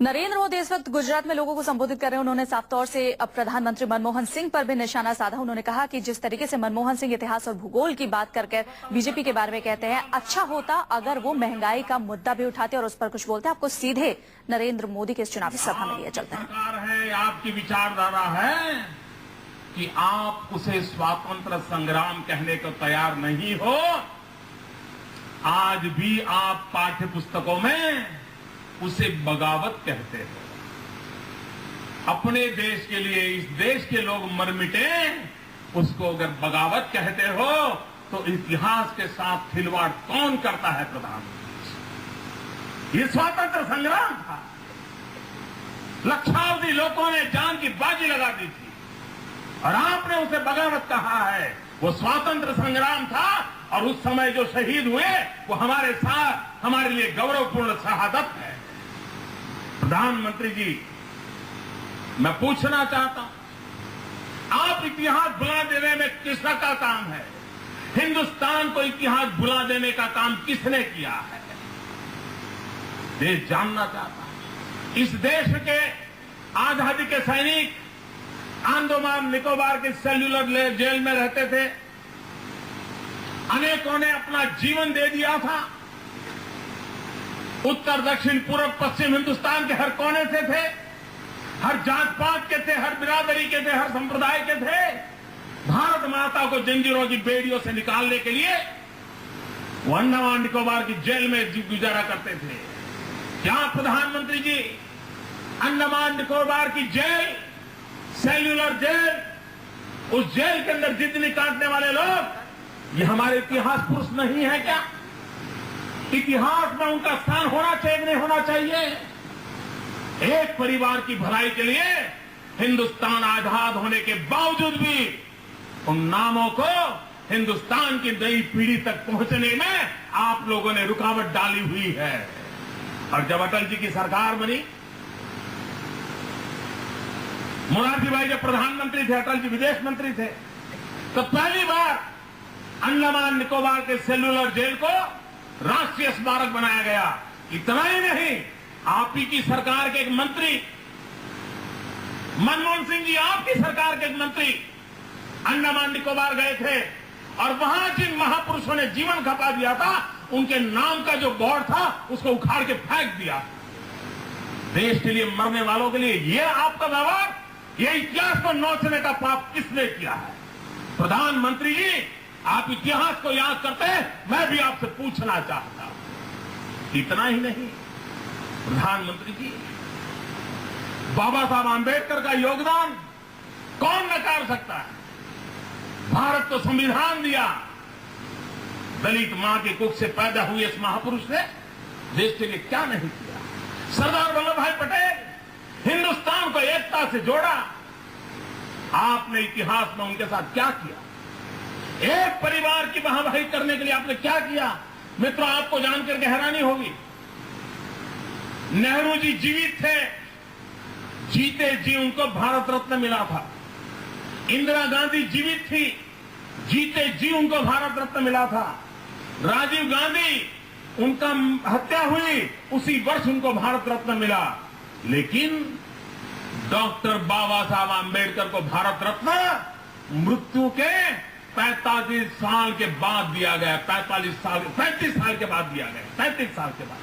नरेंद्र मोदी इस वक्त गुजरात में लोगों को संबोधित कर रहे हैं। उन्होंने साफ तौर से प्रधानमंत्री मनमोहन सिंह पर भी निशाना साधा। उन्होंने कहा कि जिस तरीके से मनमोहन सिंह इतिहास और भूगोल की बात करके बीजेपी के बारे में कहते हैं, अच्छा होता अगर वो महंगाई का मुद्दा भी उठाते और उस पर कुछ बोलते। आपको सीधे नरेंद्र मोदी के इस चुनावी सभा में लिए चलते हैं। आपकी विचारधारा है कि आप उसे स्वातंत्र संग्राम कहने को तैयार नहीं हो। आज भी आप पाठ्य पुस्तकों में उसे बगावत कहते हो। अपने देश के लिए इस देश के लोग मर मिटे, उसको अगर बगावत कहते हो तो इतिहास के साथ खिलवाड़ कौन करता है? प्रधानमंत्री, ये स्वतंत्र संग्राम था। लक्षावधि लोगों ने जान की बाजी लगा दी थी और आपने उसे बगावत कहा है। वो स्वतंत्र संग्राम था और उस समय जो शहीद हुए वो हमारे साथ हमारे लिए गौरवपूर्ण शहादत है। प्रधानमंत्री जी, मैं पूछना चाहता हूं, आप इतिहास भुला देने में किसका का काम है? हिंदुस्तान को इतिहास भुला देने का काम किसने किया है? देश जानना चाहता है। इस देश के आजादी के सैनिक अंडमान निकोबार के सेल्युलर जेल में रहते थे। अनेकों ने अपना जीवन दे दिया था। उत्तर दक्षिण पूर्व पश्चिम हिंदुस्तान के हर कोने से थे, हर जात पात के थे, हर बिरादरी के थे, हर संप्रदाय के थे। भारत माता को जंजीरों की बेड़ियों से निकालने के लिए वो अंडमान निकोबार की जेल में गुजारा करते थे। क्या प्रधानमंत्री जी, अंडमान निकोबार की जेल, सेल्युलर जेल, उस जेल के अंदर जिंदगी काटने वाले लोग ये हमारे इतिहास पुरुष नहीं है क्या? इतिहास में उनका स्थान होना चाहिए, नहीं होना चाहिए? एक परिवार की भलाई के लिए हिंदुस्तान आजाद होने के बावजूद भी उन नामों को हिंदुस्तान की नई पीढ़ी तक पहुंचने में आप लोगों ने रुकावट डाली हुई है। और जब अटल जी की सरकार बनी, मोरारजी भाई जब प्रधानमंत्री थे, अटल जी विदेश मंत्री थे, तो पहली बार अंडमान निकोबार के सेल्युलर जेल को राष्ट्रीय स्मारक बनाया गया। इतना ही नहीं, आप ही की सरकार के एक मंत्री मनमोहन सिंह जी, आपकी सरकार के एक मंत्री अंडमान निकोबार गए थे और वहां जिन महापुरुषों ने जीवन खपा दिया था, उनके नाम का जो बोर्ड था उसको उखाड़ के फेंक दिया। देश के लिए मरने वालों के लिए ये आपका व्यवहार, ये इतिहास को नोचने का पाप किसने किया है? प्रधानमंत्री जी, आप इतिहास को याद करते हैं, मैं भी आपसे पूछना चाहता हूं। इतना ही नहीं, प्रधानमंत्री जी, बाबा साहब आंबेडकर का योगदान कौन नकार सकता है? भारत को संविधान दिया। दलित मां की कुख से पैदा हुए इस महापुरुष ने देश के लिए क्या नहीं किया? सरदार वल्लभ भाई पटेल हिंदुस्तान को एकता से जोड़ा। आपने इतिहास में उनके साथ क्या किया? एक परिवार की वाहवाही करने के लिए आपने क्या किया? मित्रों, आपको जानकर के हैरानी होगी, नेहरू जी जीवित थे, जीते जी उनको भारत रत्न मिला था। इंदिरा गांधी जीवित थी, जीते जी उनको भारत रत्न मिला था। राजीव गांधी, उनका हत्या हुई उसी वर्ष उनको भारत रत्न मिला। लेकिन डॉक्टर बाबा साहब आंबेडकर को भारत रत्न मृत्यु के 45 साल के बाद दिया गया। 35 साल के बाद दिया गया, 35 साल के बाद।